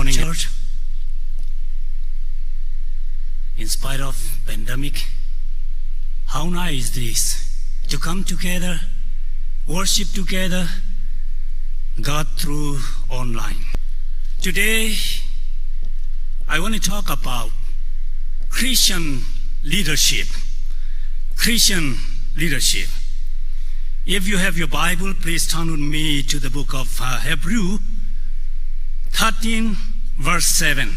morning, church. In spite of pandemic, how nice this to come together, worship together, God through online. Today, I want to talk about Christian leadership. Christian leadership. If you have your Bible, please turn with me to the book of Hebrew 13, verse 7.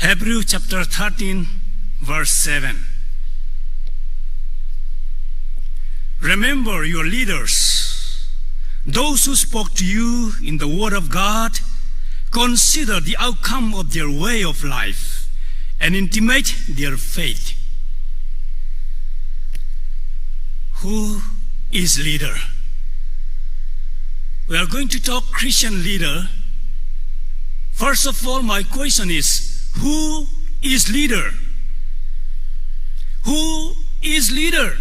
Hebrew chapter 13, verse 7. Remember your leaders, those who spoke to you in the Word of God. Consider the outcome of their way of life and intimate their faith. Who is leader? We are going to talk Christian leader. First of all, my question is, who is leader? Who is leader?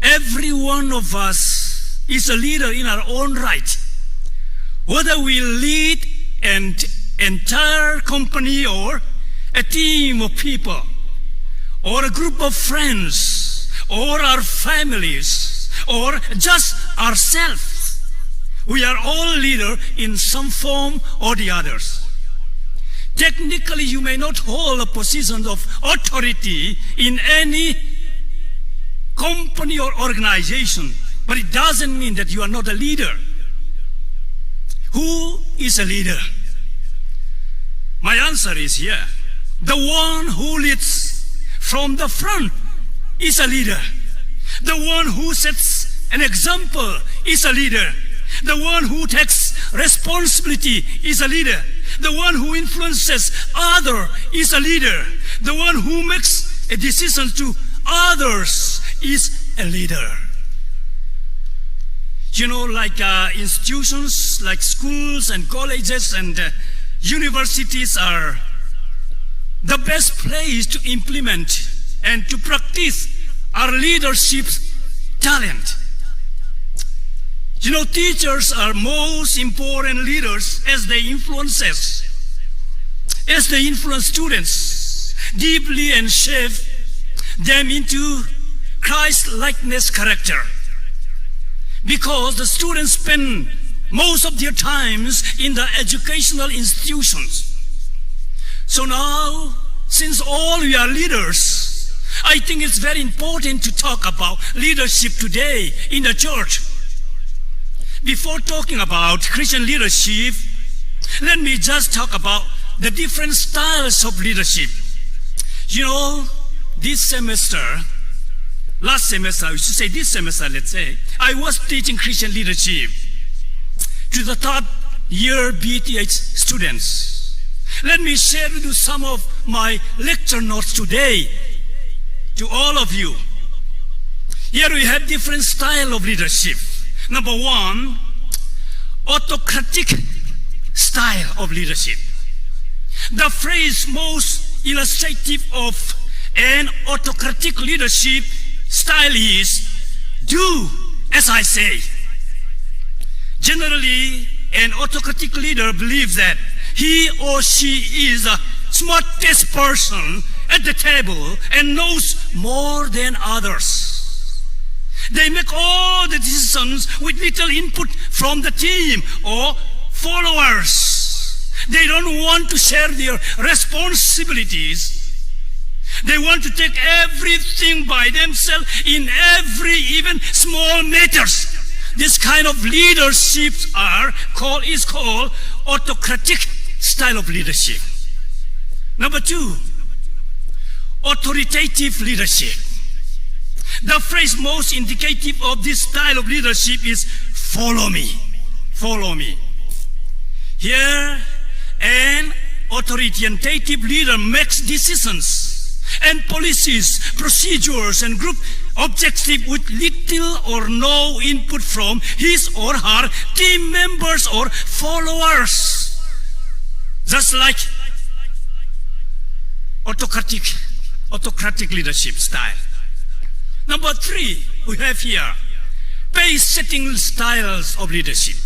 Every one of us is a leader in our own right. Whether we lead an entire company or a team of people or a group of friends or our families or just ourselves, we are all leaders in some form or the others. Technically, you may not hold a position of authority in any company or organization, but it doesn't mean that you are not a leader. Who is a leader? My answer is here. The one who leads from the front is a leader. The one who sets an example is a leader. The one who takes responsibility is a leader. The one who influences others is a leader. The one who makes a decision to others is a leader. You know, like institutions, like schools and colleges and universities are the best place to implement and to practice our leadership talent. You know, teachers are most important leaders as they influence students deeply and shape them into Christ-likeness character. Because the students spend most of their times in the educational institutions. So now, since all we are leaders, I think it's very important to talk about leadership today in the church. Before talking about Christian leadership, let me just talk about the different styles of leadership. You know, this semester, last semester, we should say this semester, let's say, I was teaching Christian leadership to the third year BTH students. Let me share with you some of my lecture notes today to all of you. Here we have different style of leadership. Number one, autocratic style of leadership. The phrase most illustrative of an autocratic leadership style is, do as I say. Generally, an autocratic leader believes that he or she is the smartest person at the table and knows more than others. They make all the decisions with little input from the team or followers. They don't want to share their responsibilities. They want to take everything by themselves in every, even small matters. This kind of leadership is called autocratic style of leadership. Number two, authoritative leadership. The phrase most indicative of this style of leadership is follow me. Follow me. Here, an authoritative leader makes decisions and policies, procedures, and group objectives with little or no input from his or her team members or followers. Just like autocratic leadership style. Number three, we have here pace-setting styles of leadership.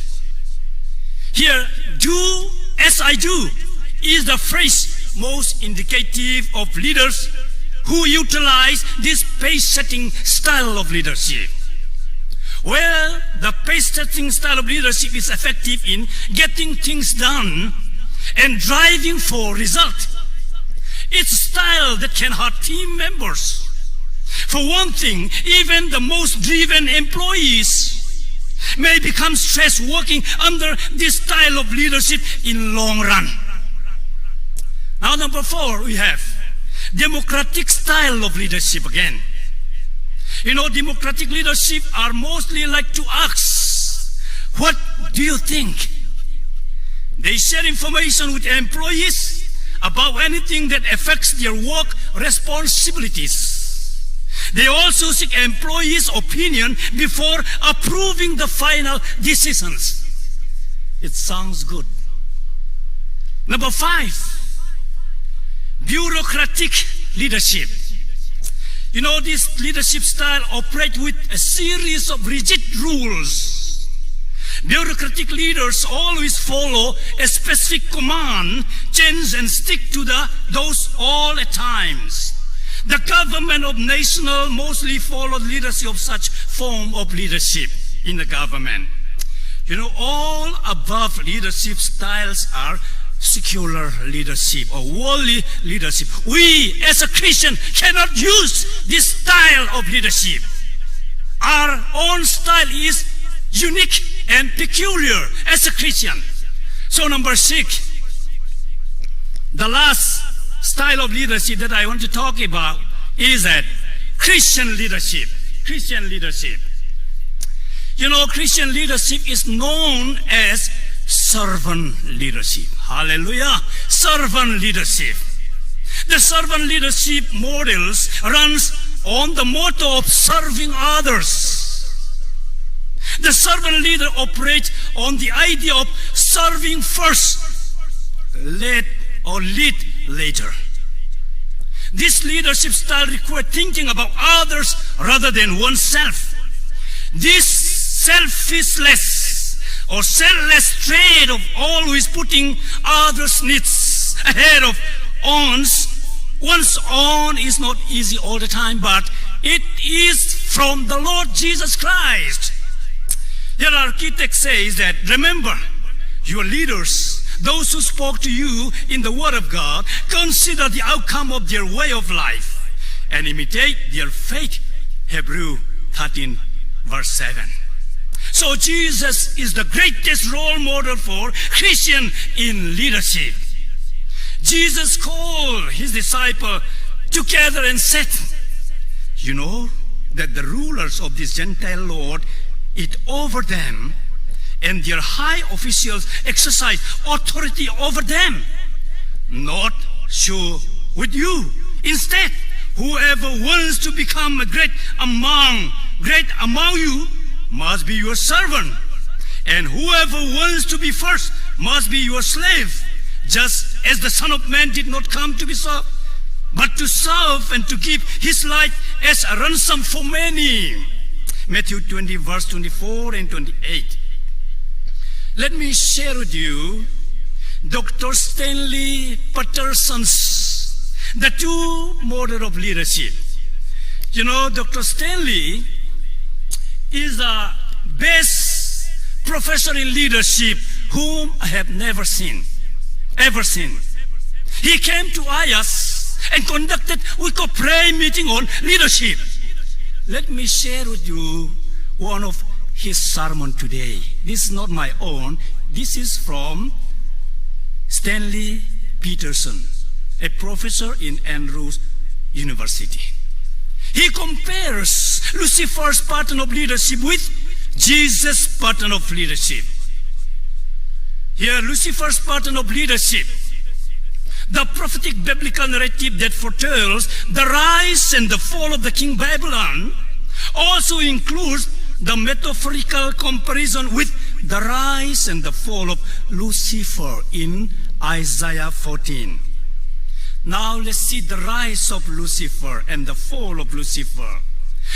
Here, do as I do is the phrase most indicative of leaders who utilize this pace-setting style of leadership. Well, the pace-setting style of leadership is effective in getting things done and driving for result. It's a style that can hurt team members. For one thing, even the most driven employees may become stressed working under this style of leadership in long run. Now, number 4, we have democratic style of leadership again. You know, democratic leadership are mostly like to ask, what do you think? They share information with employees about anything that affects their work responsibilities. They also seek employees' opinion before approving the final decisions. It sounds good. Number 5, bureaucratic leadership. You know, this leadership style operates with a series of rigid rules. Bureaucratic leaders always follow a specific command, change and stick to those all at times. The government of national mostly followed leadership of such form of leadership in the government. You know, all above leadership styles are secular leadership or worldly leadership. We as a Christian cannot use this style of leadership. Our own style is unique and peculiar as a Christian. So number 6, the last style of leadership that I want to talk about is that Christian leadership. Christian leadership. You know, Christian leadership is known as servant leadership. Hallelujah. Servant leadership. The servant leadership models runs on the motto of serving others. The servant leader operates on the idea of serving first, lead later. This leadership style requires thinking about others rather than oneself. This selfishness or selfless trait of always putting others' needs ahead of one's own is not easy all the time, but it is from the Lord Jesus Christ. Here our key text says that, remember, your leaders, those who spoke to you in the Word of God, consider the outcome of their way of life and imitate their faith. Hebrews 13, verse 7. So Jesus is the greatest role model for Christian in leadership. Jesus called his disciples together and said, you know that the rulers of this Gentile lord eat over them, and their high officials exercise authority over them. Not so with you. Instead, whoever wants to become great among you must be your servant, and whoever wants to be first must be your slave, just as the Son of Man did not come to be served, but to serve and to give his life as a ransom for many. Matthew 20, verse 24 and 28. Let me share with you Dr. Stanley Patterson's the 2 model of leadership. You know, Dr. Stanley is the best professor in leadership whom I have never seen, ever seen. He came to IAS and conducted a week of prayer meeting on leadership. Let me share with you one of his sermon today. This is not my own. This is from Stanley Patterson, a professor in Andrews University. He compares Lucifer's pattern of leadership with Jesus' pattern of leadership. Here, Lucifer's pattern of leadership, the prophetic biblical narrative that foretells the rise and the fall of the King Babylon, also includes the metaphorical comparison with the rise and the fall of Lucifer in Isaiah 14. Now let's see the rise of Lucifer and the fall of Lucifer.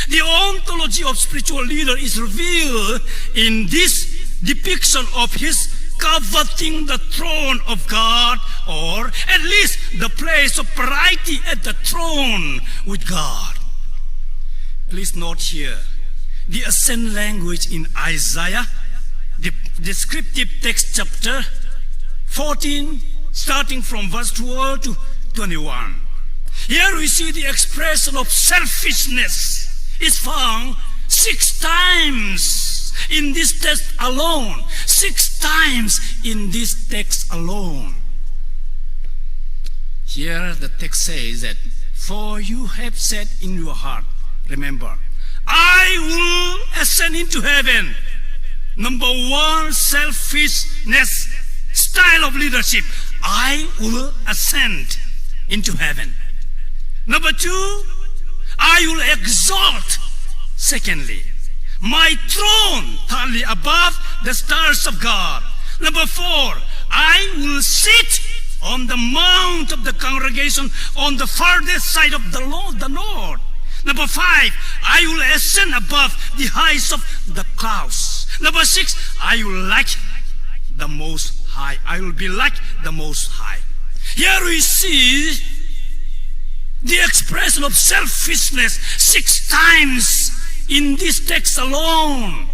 The ontology of spiritual leader is revealed in this depiction of his coveting the throne of God, or at least the place of priority at the throne with God. Please note here the ascent language in Isaiah, the descriptive text chapter 14, starting from verse 12 to 21. Here we see the expression of selfishness is found 6 times in this text alone. 6 times in this text alone. Here the text says that, for you have said in your heart, remember, I will ascend into heaven. Number 1, selfishness, style of leadership. I will ascend into heaven. Number 2, I will exalt. Secondly, my throne, thirdly, above the stars of God. Number 4, I will sit on the mount of the congregation on the farthest side of the Lord, the Lord. Number 5, I will ascend above the heights of the clouds. Number 6, I will like the Most High. I will be like the Most High. Here we see the expression of selfishness 6 times in this text alone.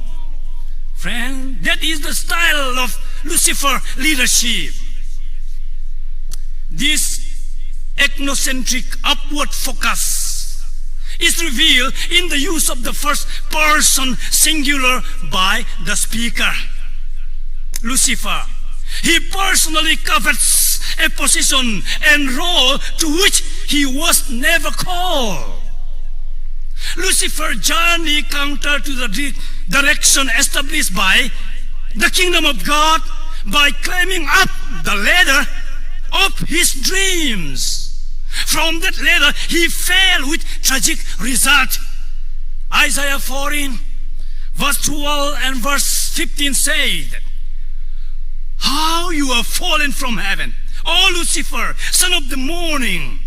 Friend, that is the style of Lucifer leadership. This ethnocentric upward focus is revealed in the use of the first person singular by the speaker. Lucifer, he personally covets a position and role to which he was never called. Lucifer's journey counter to the direction established by the kingdom of God by climbing up the ladder of his dreams. From that ladder, he fell with tragic result. Isaiah 14, verse 12 and verse 15 say that, how you are fallen from heaven, O Lucifer, son of the morning,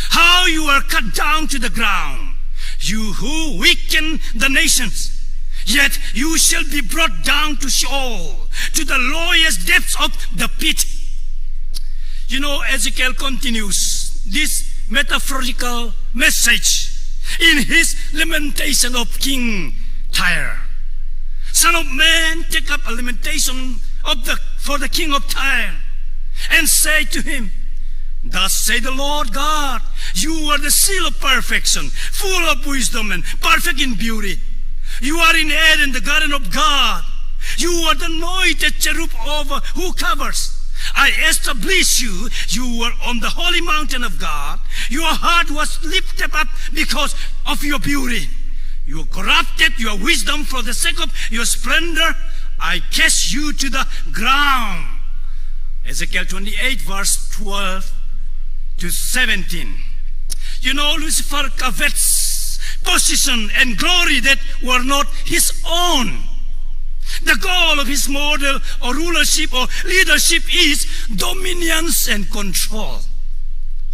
how you are cut down to the ground, you who weaken the nations. Yet you shall be brought down to Sheol, to the lowest depths of the pit. You know, Ezekiel continues this metaphorical message in his lamentation of King Tyre. Son of man, take up a lamentation for the king of Tyre, and say to him, thus say the Lord God, you are the seal of perfection, full of wisdom and perfect in beauty. You are in Eden, the garden of God. You are the anointed cherub over who covers. I established you. You were on the holy mountain of God. Your heart was lifted up because of your beauty. You corrupted your wisdom for the sake of your splendor. I cast you to the ground. Ezekiel 28, verse 12 to 17. You know, Lucifer covets position and glory that were not his own. The goal of his model or rulership or leadership is dominance and control.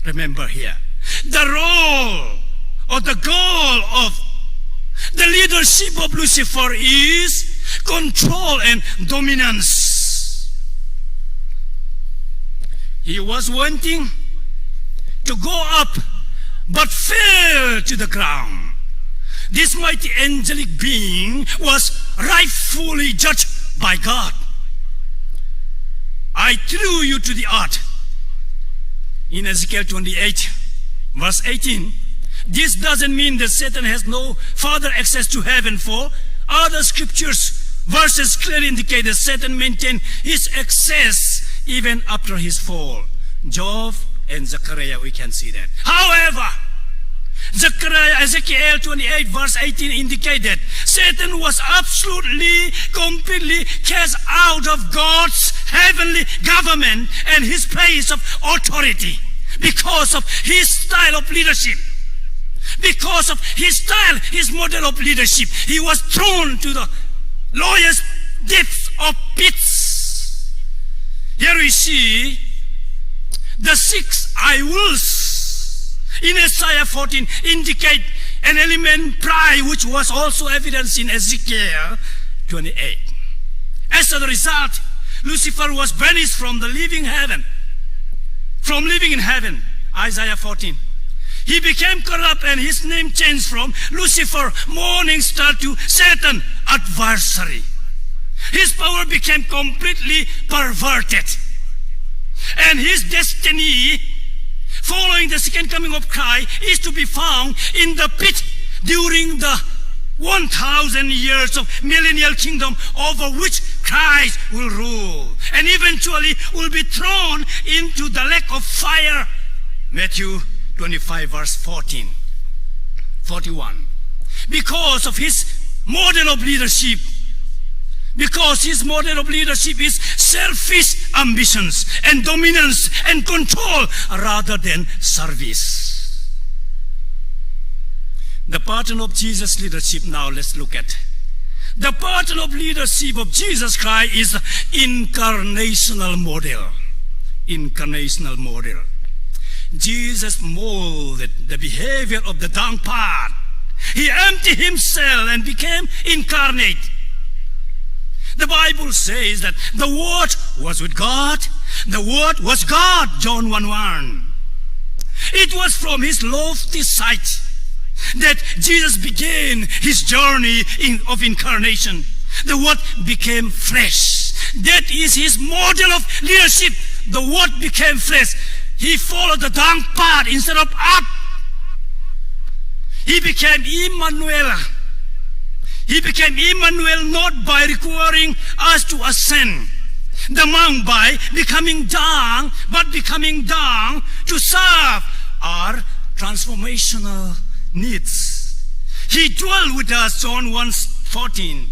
Remember here, the role or the goal of the leadership of Lucifer is control and dominance. He was wanting to go up but fell to the ground. This mighty angelic being was rightfully judged by God. I threw you to the earth. In Ezekiel 28, verse 18, this doesn't mean that Satan has no further access to heaven, for other scriptures, verses clearly indicate that Satan maintained his access even after his fall. Job and Zechariah, we can see that. However, Ezekiel 28 verse 18 indicate that Satan was absolutely, completely cast out of God's heavenly government and his place of authority because of his style of leadership. Because of his style, his model of leadership, he was thrown to the lowest depths of pits. Here we see the 6 I wills in Isaiah 14 indicate an element pride which was also evidenced in Ezekiel 28. As a result, Lucifer was banished from the living heaven, from living in heaven, Isaiah 14. He became corrupt and his name changed from Lucifer, morning star, to Satan, adversary. His power became completely perverted. And his destiny, following the second coming of Christ, is to be found in the pit during the 1,000 years of millennial kingdom over which Christ will rule, and eventually will be thrown into the lake of fire. Matthew 25 verse 41. Because of his model of leadership, because his model of leadership is selfish ambitions and dominance and control rather than service. The pattern of Jesus' leadership, now let's look at. The pattern of leadership of Jesus Christ is the incarnational model. Incarnational model. Jesus molded the behavior of the dung part. He emptied himself and became incarnate. The Bible says that the Word was with God. The Word was God, John 1:1. It was from his lofty sight that Jesus began his journey of incarnation. The Word became flesh. That is his model of leadership. The Word became flesh. He followed the dung path instead of up. He became Emmanuel. He became Emmanuel not by requiring us to ascend the mount by becoming dung, but becoming dung to serve our transformational needs. He dwelt with us, John 1:14,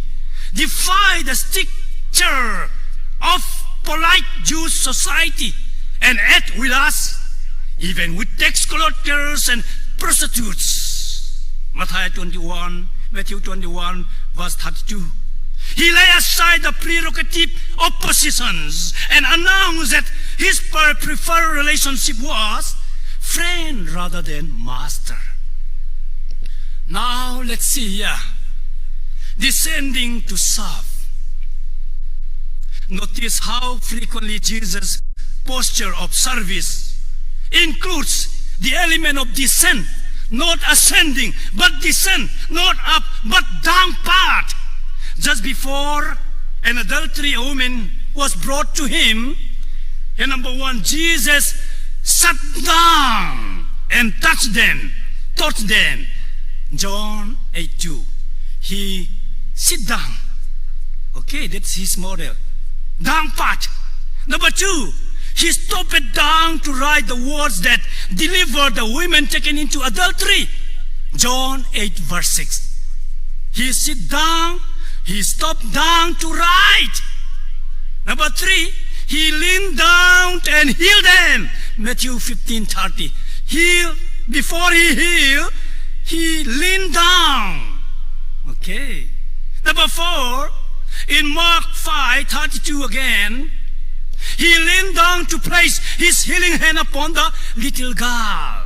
defied the stricture of polite Jewish society and ate with us, even with tax collectors and prostitutes. Matthew 21 verse 32. He laid aside the prerogative of positions and announced that his preferred relationship was friend rather than master. Now let's see here. Descending to serve. Notice how frequently Jesus' posture of service includes the element of descent, not ascending, but descent, not up, but down part. Just before an adultery woman was brought to him, and number one, Jesus sat down and touched them. John 8:2. He sit down. Okay, that's his model. Down part. Number two, he stooped down to write the words that delivered the women taken into adultery. John 8 verse 6. He sit down, he stooped down to write. Number three, he leaned down and healed them. Matthew 15:30. Before he healed, he leaned down. Okay. Number four, in Mark 5:32 again, he leaned down to place his healing hand upon the little girl.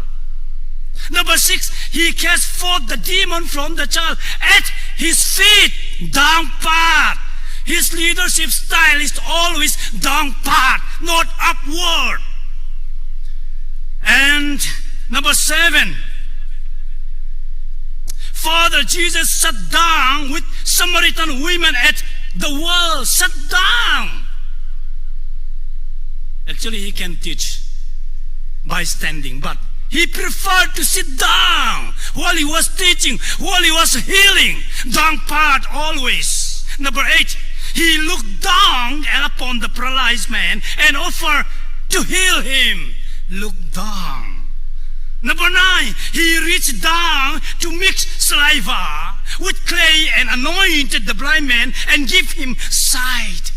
Number six, he cast forth the demon from the child at his feet, down part. His leadership style is always down part, not upward. And number seven, Father Jesus sat down with Samaritan women at the well, sat down. Actually, he can teach by standing, but he preferred to sit down while he was teaching, while he was healing. Down part always. Number eight, he looked down upon the paralyzed man and offered to heal him. Look down. Number nine, he reached down to mix saliva with clay and anointed the blind man and give him sight.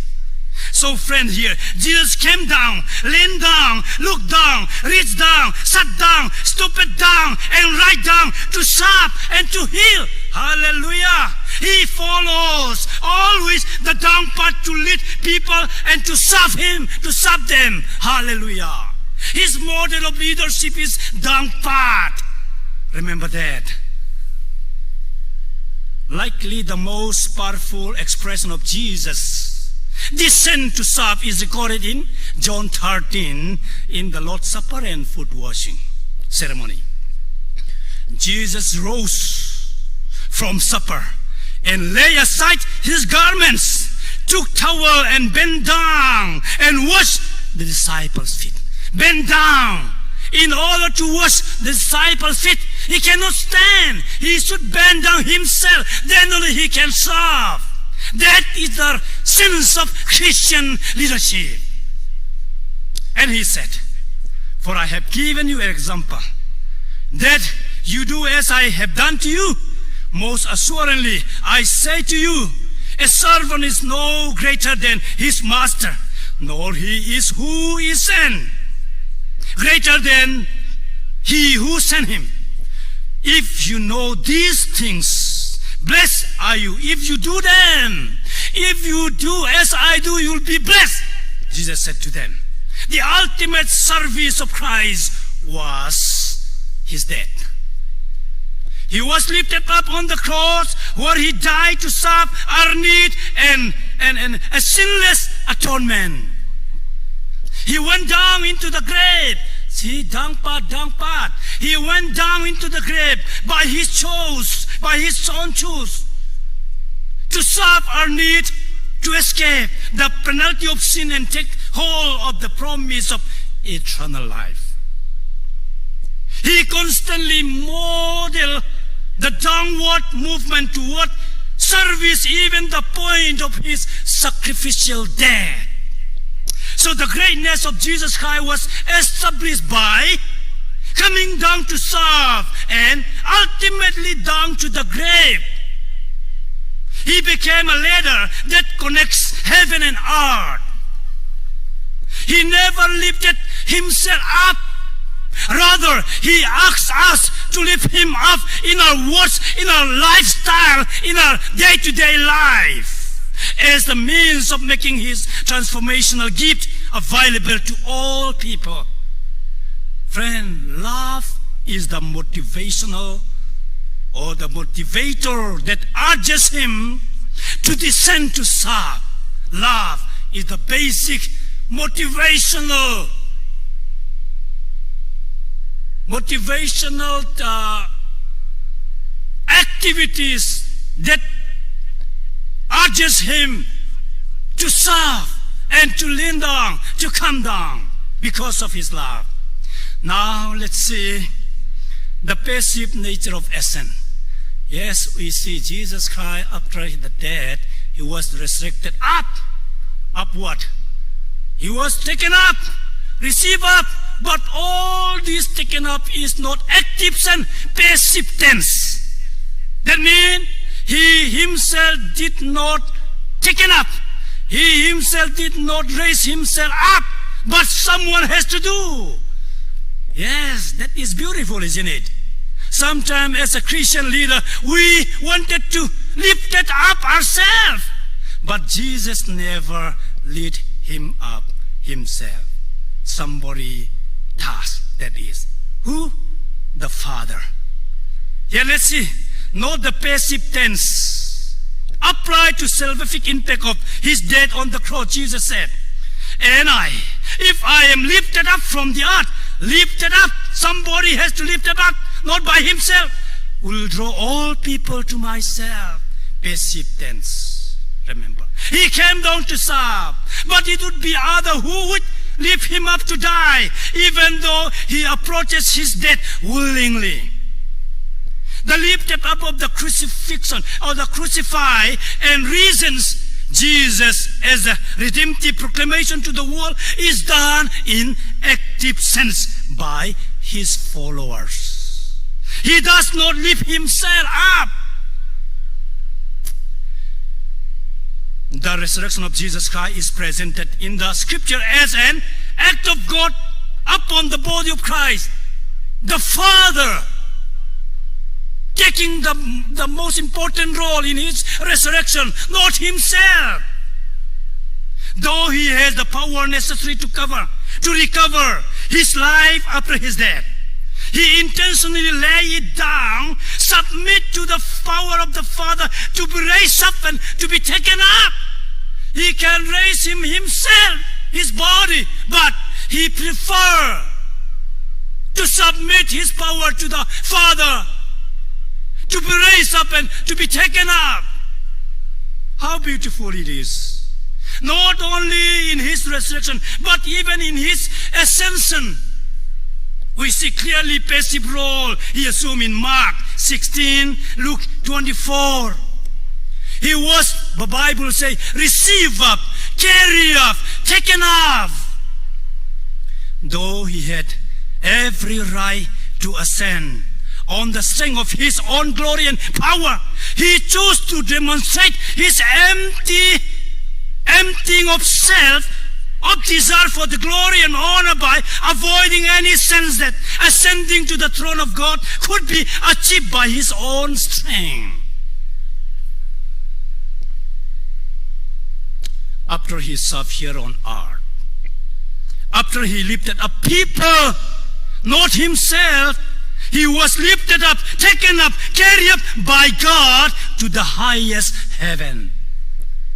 So friend, here, Jesus came down, leaned down, looked down, reached down, sat down, stooped down, and right down to serve and to heal. Hallelujah. He follows always the down part to lead people and to serve him, to serve them. Hallelujah. His model of leadership is down part. Remember that. Likely the most powerful expression of Jesus descent to serve is recorded in John 13 in the Lord's Supper and foot washing ceremony. Jesus rose from supper and lay aside his garments, took towel and bent down and washed the disciples' feet. Bent down in order to wash the disciples' feet. He cannot stand. He should bend down himself. Then only he can serve. That is the sense of Christian leadership. And he said, for I have given you an example, that you do as I have done to you. Most assuredly, I say to you, a servant is no greater than his master, nor he is who is sent greater than he who sent him. If you know these things, blessed are you if you do them. If you do as I do, you'll be blessed. Jesus said to them, the ultimate service of Christ was his death. He was lifted up on the cross where he died to serve our need and a sinless atonement. He went down into the grave. See, down part. He went down into the grave by his own choice, to serve our need, to escape the penalty of sin and take hold of the promise of eternal life. He constantly modeled the downward movement toward service, even the point of his sacrificial death. So the greatness of Jesus Christ was established by coming down to serve and ultimately down to the grave. He became a ladder that connects heaven and earth. He never lifted himself up. Rather, he asks us to lift him up in our words, in our lifestyle, in our day-to-day life, as the means of making his transformational gift available to all people. Friend, love is the motivational or the motivator that urges him to descend to serve. Love is the basic motivational activities that urges him to serve and to lean down, to come down because of his love. Now let's see the passive nature of ascent. Yes, we see Jesus Christ after the death, he was resurrected up. Up what? He was taken up, received up. But all this taken up is not active and passive tense. That means he himself did not taken up. He himself did not raise himself up. But someone has to do. Yes, that is beautiful, isn't it? Sometimes as a Christian leader, we wanted to lift it up ourselves. But Jesus never lifted him up himself. Somebody does, that is. Who? The Father. Here, let's see. Note the passive tense. Applied to salvific impact of his death on the cross, Jesus said, and if I am lifted up from the earth, lifted up, somebody has to lift him up, not by himself, will draw all people to myself. Passive tense, remember. He came down to serve, but it would be other who would lift him up to die, even though he approaches his death willingly. The lifted up of the crucifixion or the crucify and reasons Jesus as a redemptive proclamation to the world is done in active sense by his followers. He does not lift himself up. The resurrection of Jesus Christ is presented in the scripture as an act of God upon the body of Christ. The Father taking the most important role in his resurrection, not himself. Though he has the power necessary to recover his life after his death, he intentionally lay it down, submit to the power of the Father to be raised up and to be taken up. He can raise him himself, his body, but he prefer to submit his power to the Father, to be raised up and to be taken up. How beautiful it is. Not only in his resurrection, but even in his ascension. We see clearly passive role he assumed in Mark 16, Luke 24. He was, the Bible says, received up, carried up, taken up. Though he had every right to ascend on the strength of his own glory and power, he chose to demonstrate his emptying of self, of desire for the glory and honor, by avoiding any sense that ascending to the throne of God could be achieved by his own strength. After he served here on earth, after he lifted up people, not himself, he was lifted up, taken up, carried up by God to the highest heaven.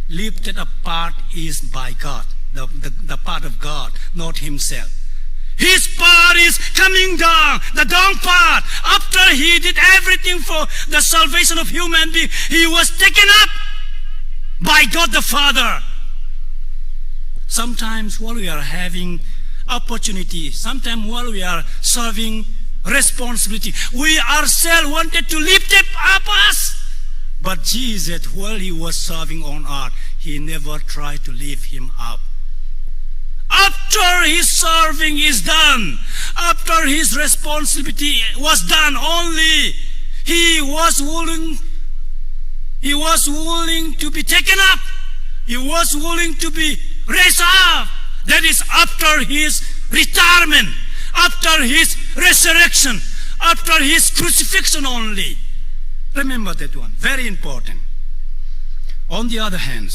Lifted up part is by God, the part of God, not himself. His part is coming down, the down part. After he did everything for the salvation of human beings, he was taken up by God the Father. Sometimes while we are having opportunity, sometimes while we are serving responsibility, we ourselves wanted to lift up us. But Jesus, while he was serving on earth, he never tried to lift him up. After his serving is done, after his responsibility was done, only he was willing to be taken up. He was willing to be raised up. That is after his retirement, after his resurrection, after his crucifixion only. Remember that one, very important. On the other hand,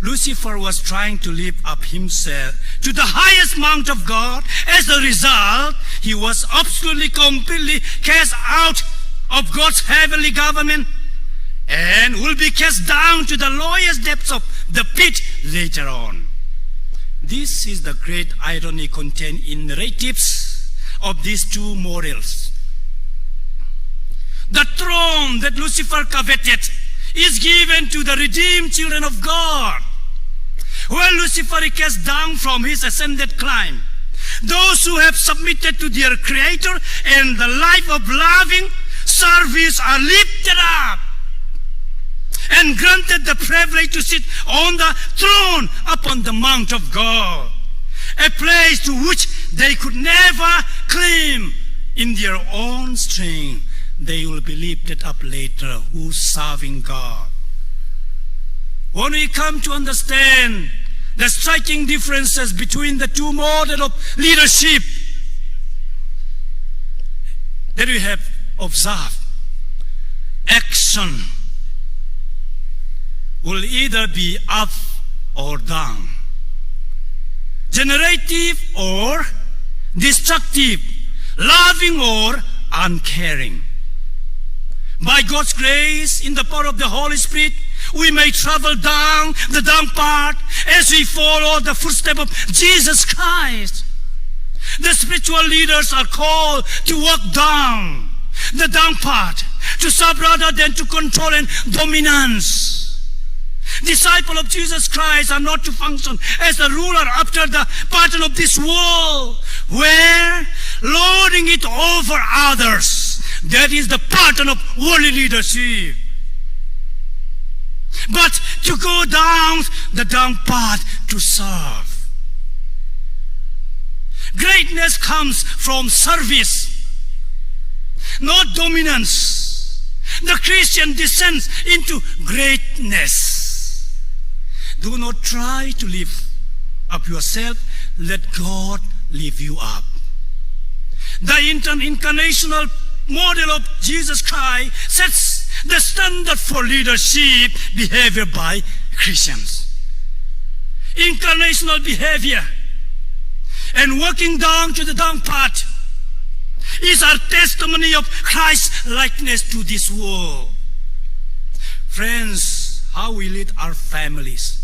Lucifer was trying to lift up himself to the highest mount of God. As a result, he was absolutely, completely cast out of God's heavenly government and will be cast down to the lowest depths of the pit later on. This is the great irony contained in narratives of these two models. The throne that Lucifer coveted is given to the redeemed children of God. When Lucifer is cast down from his ascended climb, those who have submitted to their Creator and the life of loving service are lifted up and granted the privilege to sit on the throne upon the Mount of God, a place to which they could never climb in their own strength. They will be lifted up later, who's serving God. When we come to understand the striking differences between the two models of leadership that we have observed, action will either be up or down, generative or destructive, loving or uncaring. By God's grace, in the power of the Holy Spirit, we may travel down the down part as we follow the footsteps of Jesus Christ. The spiritual leaders are called to walk down the down part, to serve rather than to control and dominance. Disciples of Jesus Christ are not to function as a ruler after the pattern of this world, where lording it over others. That is the pattern of worldly leadership. But to go down the down path to serve. Greatness comes from service, not dominance. The Christian descends into greatness. Do not try to lift up yourself. Let God lift you up. The incarnational model of Jesus Christ sets the standard for leadership behavior by Christians. Incarnational behavior and walking down to the down path is our testimony of Christ's likeness to this world. Friends, how we lead our families,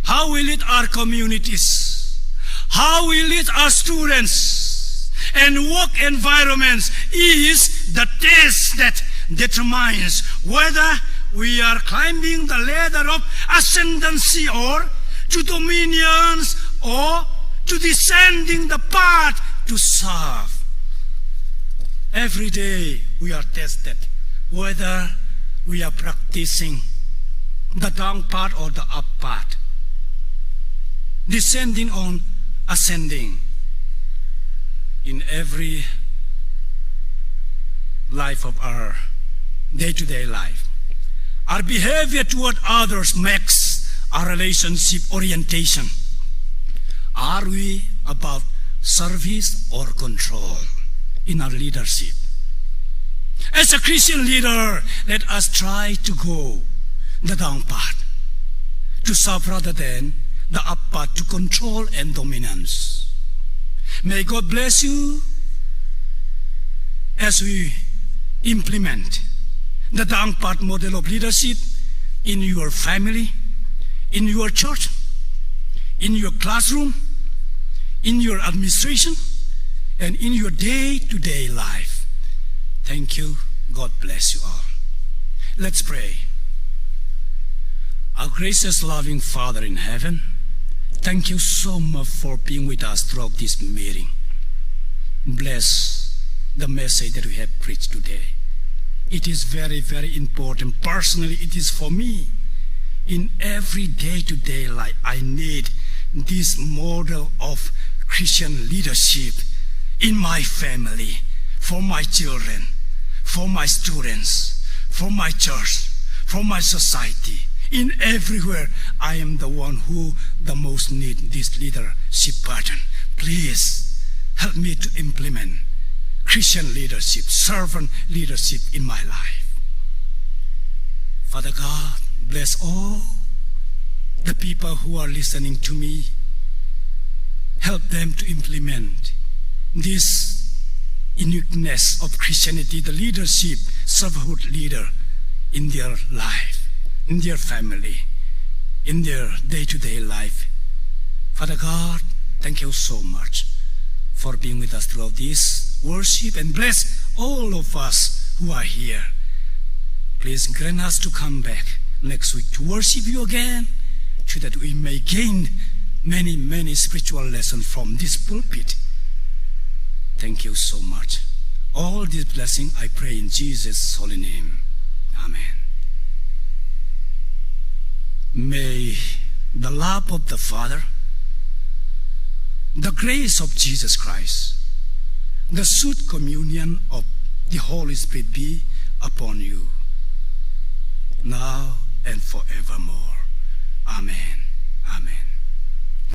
how we lead our communities, how we lead our students and work environments is the test that determines whether we are climbing the ladder of ascendancy or to dominions or to descending the path to serve. Every day we are tested whether we are practicing the down path or the up path, descending on ascending. In every life of our day-to-day life, our behavior toward others makes our relationship orientation. Are we about service or control in our leadership? As a Christian leader, let us try to go the down path, to serve rather than the up path, to control and dominance. May God bless you as we implement the down path model of leadership in your family, in your church, in your classroom, in your administration, and in your day-to-day life. Thank you. God bless you all. Let's pray. Our gracious, loving Father in heaven, thank you so much for being with us throughout this meeting. Bless the message that we have preached today. It is very, very important. Personally, it is for me. In every day-to-day life, I need this model of Christian leadership in my family, for my children, for my students, for my church, for my society. In everywhere, I am the one who the most need this leadership pattern. Please help me to implement Christian leadership, servant leadership in my life. Father God, bless all the people who are listening to me. Help them to implement this uniqueness of Christianity, the leadership, servanthood leader in their life, in their family, in their day-to-day life. Father God, thank you so much for being with us throughout this worship, and bless all of us who are here. Please grant us to come back next week to worship you again, so that we may gain many, many spiritual lessons from this pulpit. Thank you so much. All this blessing I pray in Jesus' holy name. Amen. May the love of the Father, the grace of Jesus Christ, the sweet communion of the Holy Spirit be upon you, now and forevermore. Amen. Amen.